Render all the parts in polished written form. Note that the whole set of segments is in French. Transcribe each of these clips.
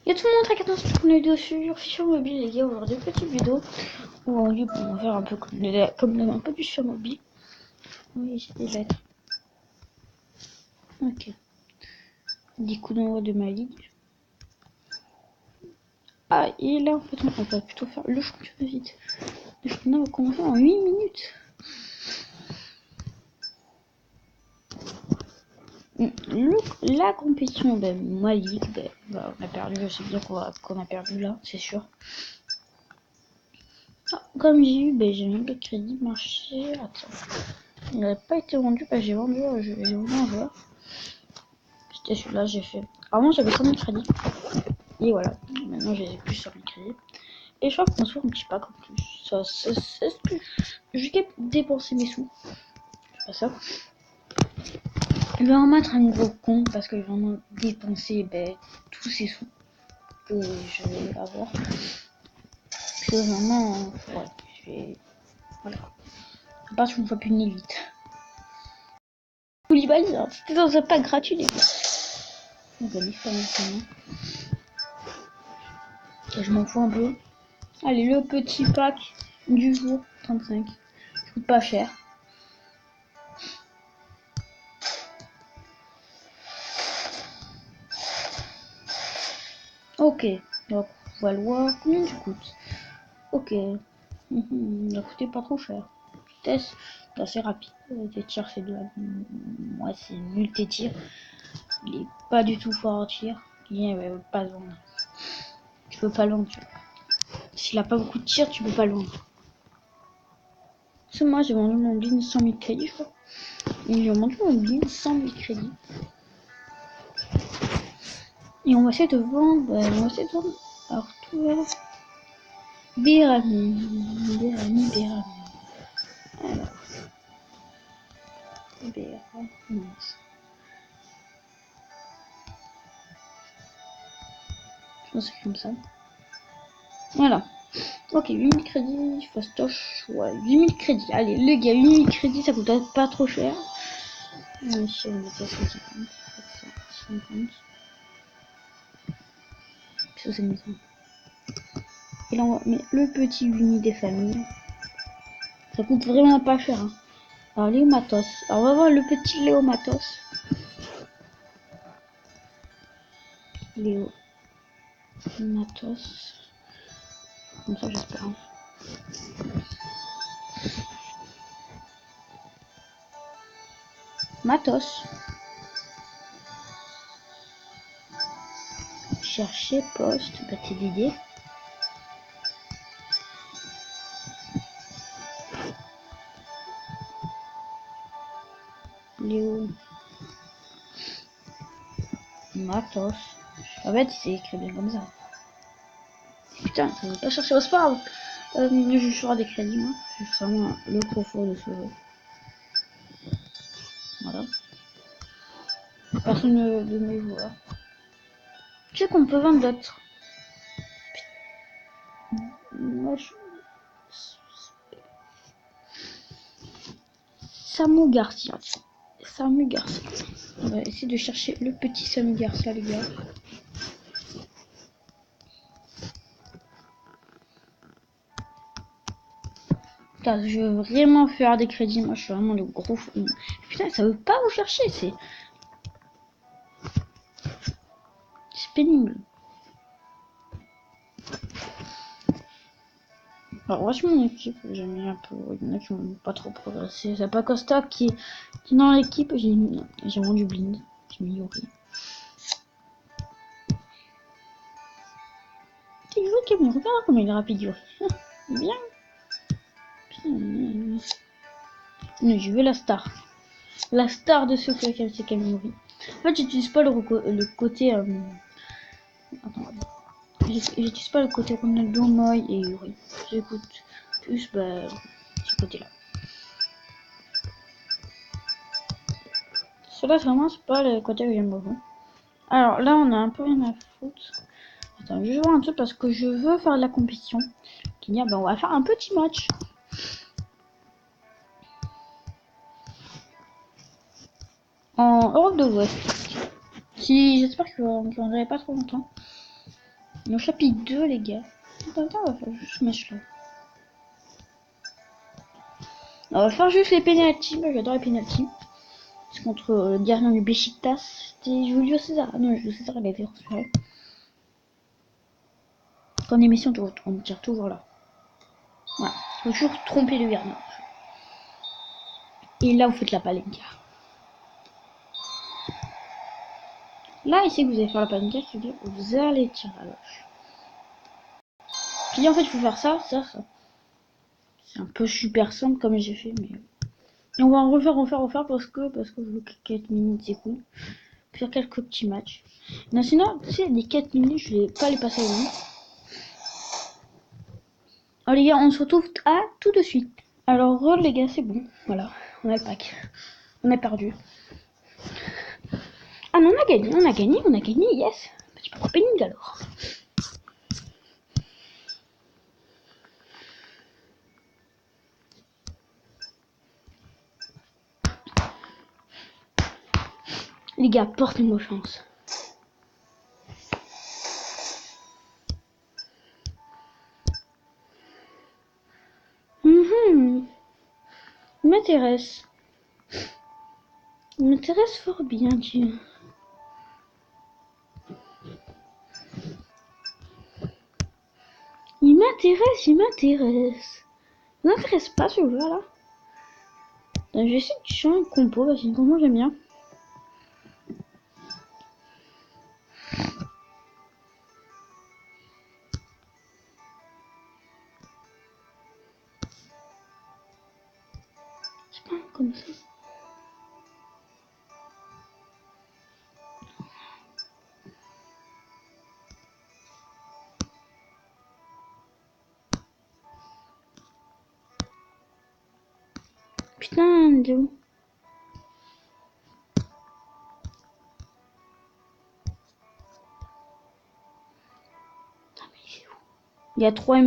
Et tout le monde, 14, on est dessus sur mobile, les gars. Aujourd'hui, petite vidéo où on va faire un peu comme un peu du sur mobile. Oui, j'ai des lettres. Ok. 10 coups d'envoi de ma ligue. Ah, et là, en fait, on va plutôt faire le championnat vite. Le championnat va commencer en 8 minutes. La compétition, ma ligue, on a perdu, je sais bien qu'on a perdu là, c'est sûr. Ah, comme j'ai eu, j'ai même le crédit marché. Attends, il n'avait pas été vendu, j'ai vendu un joueur. C'était celui-là, j'ai fait. Avant, j'avais 100 000 crédits. Et voilà, maintenant j'ai plus 100 000 crédits. Et je crois qu'on se fait un petit pack en plus. Ça, c'est ce que je vais dépenser mes sous. C'est pas ça. Je vais en mettre un gros compte parce que je vais vraiment dépenser tous ces sous que je vais avoir. Parce que vraiment, ouais, je vais. Voilà. À part si on ne voit plus une élite. Koulibaly, c'était dans un pack gratuit, les gars. On va les faire maintenant. Je m'en fous un peu. Allez, le petit pack du jour, 35. Ça coûte pas cher. Ok, donc on va le voir combien ça coûte. Ok, il a coûté pas trop cher. Vitesse, c'est assez rapide. Tes tirs, c'est de la. Moi, c'est nul tes tirs. Il est pas du tout fort en tir. Il est pas loin. Tu peux pas loin, tu vois. S'il a pas beaucoup de tirs, tu peux pas loin. C'est moi, j'ai vendu mon bin 100 000 crédits, je crois. J'ai vendu mon bin 100 000 crédits. Et on va essayer de vendre. Alors, tout va. Bérami. Alors. Bérami. Je pense que c'est comme ça. Voilà. Ok, 8000 crédits, fastoche. Ouais, 8000 crédits. Allez, les gars, 8000 crédits, ça coûte pas trop cher. Ici, on mettait 150. 750. Ça, c'est maison. Et là, on va mettre le petit 8000 des familles. Ça coûte vraiment pas cher. Hein. Alors, Léo Matos. Alors, on va voir le petit Léo Matos. Léo Matos. Comme ça, j'espère. Hein. Matos. Chercher poste. TDD. Léo Matos. En fait, c'est écrit bien comme ça. Putain, ça veut pas chercher au sport. Je ferai des crédits, moi. Je suis vraiment le profond de ce jeu. Voilà. Personne de mes joueurs. Tu sais qu'on peut vendre d'autres. Moi, Samu Garcia. Samu Garcia. On va essayer de chercher le petit Samu Garcia, les gars. Putain, je veux vraiment faire des crédits. Moi, je suis vraiment le gros fou. Putain, ça veut pas vous chercher. C'est pénible. Alors, voici mon équipe. J'ai mis un peu. Il y en a qui n'ont pas trop progressé. C'est pas Costa qui est dans l'équipe. J'ai vendu Blind. J'ai mis Yuri. Il joue qui est bon. Regarde comme il est rapide, Yuri. Bien. Mais je veux la star. La star de ce club, c'est Kamori. En fait, j'utilise pas le côté. Attends. J'utilise pas le côté Ronaldo, Moy et Yuri. J'écoute plus ce côté-là. Cela, vraiment, c'est pas le côté que j'aime beaucoup. Alors là, on a un peu rien à foutre. Attends, je vais voir un truc parce que je veux faire de la compétition. Qui dit, on va faire un petit match. En Europe de l'Ouest. Si, j'espère que j'en aurai pas trop longtemps. Au chapitre 2, les gars. Attends, on va faire juste ce match-là. On va faire juste les pénaltys. Moi, j'adore les pénaltys. C'est contre le gardien du Beşiktaş. C'était Julio César. Ah non, Julio César, il a été transféré. Quand on est Messi, on tire toujours là. Voilà. Faut toujours tromper le gardien. Et là, vous faites la palenka. Là, ici, que vous allez faire la palenka, c'est-à-dire vous allez tirer à gauche. Puis en fait, il faut faire ça. C'est un peu super simple comme j'ai fait, mais... Et on va en refaire parce que je veux que 4 minutes s'écoulent. Faire quelques petits matchs. Non, sinon, tu sais, les 4 minutes, je vais pas les passer à vous. Alors les gars, on se retrouve à tout de suite. Alors les gars, c'est bon. Voilà, on a le pack. On a perdu. Ah non, on a gagné, yes. Petit peu pénible alors. Les gars, portez-moi chance. Il m'intéresse. Il m'intéresse fort bien, Dieu. Il m'intéresse. Il m'intéresse pas ce jeu là. Je vais essayer de changer une compo parce qu'une compo j'aime bien. C'est pas comme ça. Putain, de où? Ah, mais c'est où? Il y a 3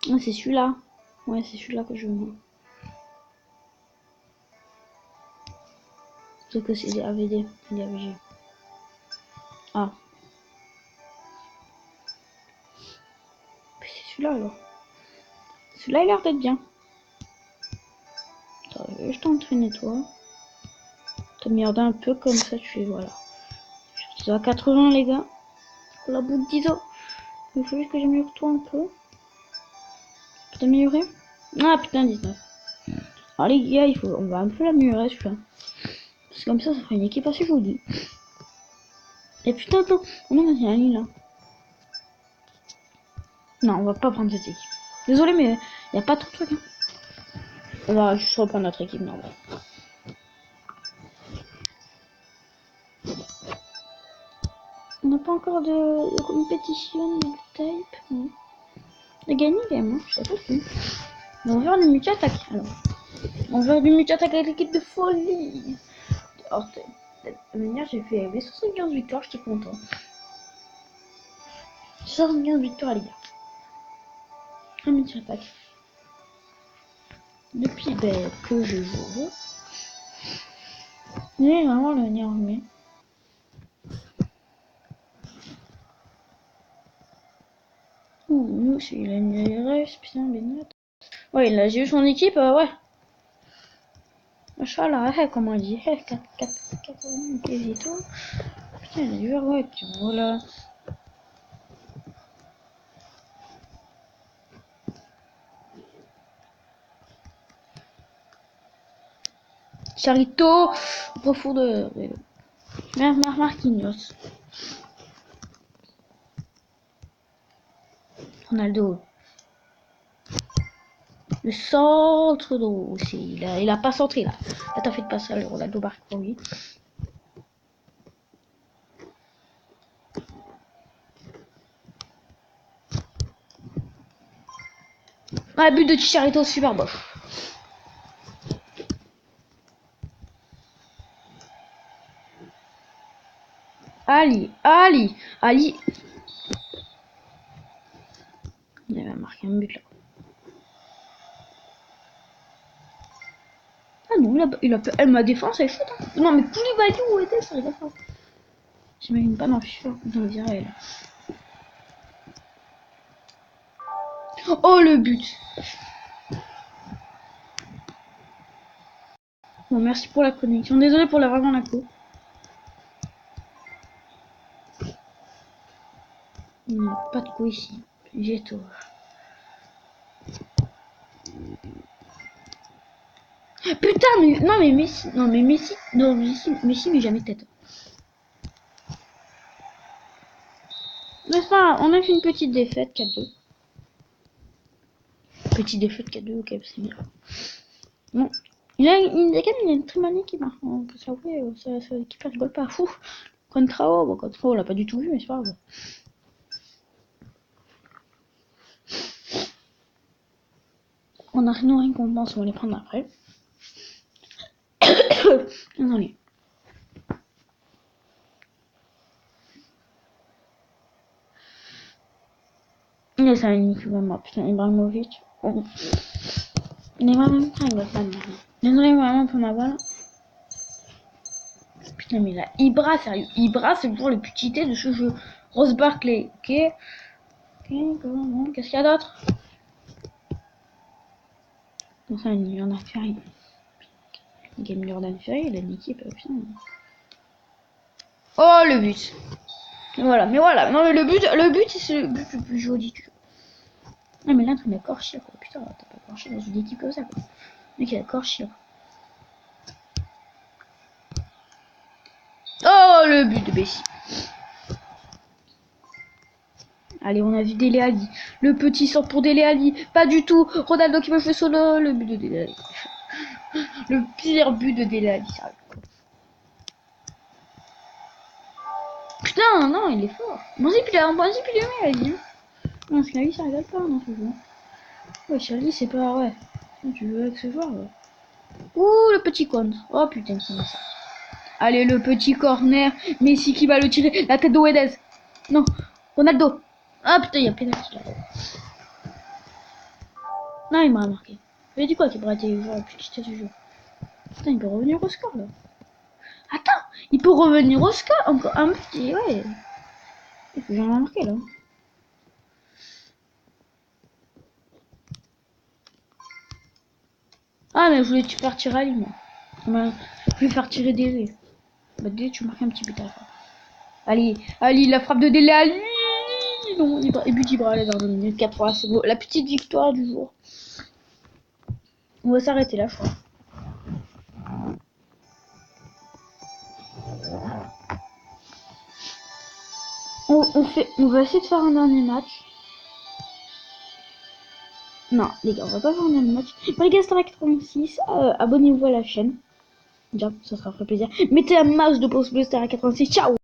Ah, c'est celui-là. Ouais, c'est celui-là que je veux. Sauf que c'est des AVD. Des AVG. Ah. C'est celui-là alors. Celui-là, il a l'air d'être bien. Attends, je vais juste t'entraîner toi. T'as merdé un peu comme ça, tu fais voilà. Je suis à 80 les gars. Pour la bout de 10 ans. Il faut juste que j'améliore toi un peu. Peux t'améliorer? Ah putain, 19. Alors les gars, on va un peu l'améliorer celui-là. Parce que comme ça fera une équipe assez jolie. Et putain, attends. Oh non, il y a un lit là. Non, on va pas prendre cette équipe. Désolé, mais il n'y a pas trop de trucs. Hein. On va juste reprendre notre équipe normale. On n'a pas encore de compétition de type. Non. On a gagné quand même, hein. Je sais pas plus. On va faire du multi-attaque alors. On va faire du multi-attaque avec l'équipe de folie. Alors, de manière, j'ai fait 75 victoires, j'étais content. 75 victoires, les gars. Un multi-attaque. Depuis que je joue. Mais vraiment le nez armé. Nous, c'est il a mis les rêves, putain, Benoît. Ouais, là, j'ai eu son équipe, ouais. Machallah, comment on dit, 4 et tout. Putain, il a du ouais, voilà. Charito, profondeur. Marquinhos. Ronaldo. Le centre aussi. Il a pas centré là. Là, t'as fait de passer le Ronaldo marque pour lui. Ah, but de Chicharito, super bof. Ali. Il avait marqué un but là. Ah non, vu elle ma défense, elle shoot. Hein. Non, mais Koulibaly où était ça, regarde pas. J'imagine pas, non, je suis sûr. Dans le virage, là. Oh, le but. Bon, merci pour la connexion. Désolé pour vraiment la co. Il n'y a pas de co ici. J'ai tout. Putain, mais non, mais Messi, non, mais Messi, non, Messi, mais jamais tête. N'est-ce pas? On a fait une petite défaite 4-2. Petite défaite 4-2, ok, c'est bien. Bon. Il a une très bonne équipe, hein. On peut s'avouer, ça équipe rigole pas. Fou. Contrao, bon, Contrao, on l'a pas du tout vu, mais c'est pas grave. On a nos récompenses, on va les prendre après. Désolé. Il est ça, une équipe vraiment, putain, Ibrahimovic. Oh. Neymar, même temps, il va pas mal. Désolé, vraiment, un peu ma balle. Putain, mais là, Ibra, sérieux. Ibra, c'est pour le petit T de ce jeu. Rose Barclay, ok. Ok, bon, qu'est-ce qu'il y a d'autre? Non, ça, il y en a fait rien. Game Jordan Ferry, il a une équipe, putain. Oh, le but. Voilà, mais voilà. Non, mais le but, c'est le but le plus joli du jeu. Non, mais là, t'en as Corchir, quoi. Putain, t'as pas Corchir dans une équipe comme ça, quoi. Le mec, il a Corchir. Oh, le but de Bessie. Allez, on a vu Dele Alli. Le petit sort pour Dele Alli. Pas du tout. Ronaldo qui me fait solo. Le but de Dele Alli. Le pire but de Dele Alli. Putain, non, il est fort. Bon, c'est plus en principe, il est meilleur, non, parce que la vie, ça rigole pas dans ce jeu. Ouais, Charlie, c'est pas... Ouais. Tu veux avec ce joueur, ouais. Ouh, le petit con. Oh, putain, c'est ça. Allez, le petit corner. Messi qui va le tirer. La tête de Wedez. Non, Ronaldo. Ah, putain, il y a pénalty là. Non, il m'a remarqué. Je lui ai dit quoi qu'il pourrait être le joueur le plus quitté du jeu. Putain, il peut revenir au score, là. Attends, il peut revenir au score. Encore un petit, ouais. Il faut que j'en ai remarqué, là. Ah, mais je voulais faire tirer Ali, moi. Je vais faire tirer Dele. Bah, Dele, tu marques un petit but à la fin. Allez, allez, la frappe de Dele Ali. Non, et but Ibra, allez, dans 2 minutes 4 c'est beau. La petite victoire du jour. On va s'arrêter là, je crois. On va essayer de faire un dernier match. Non, les gars, on va pas faire un dernier match. Pour les gars, Star 86, abonnez-vous à la chaîne. Déjà, ça sera très plaisir. Mettez un mouse de pause bleu Star 86. Ciao!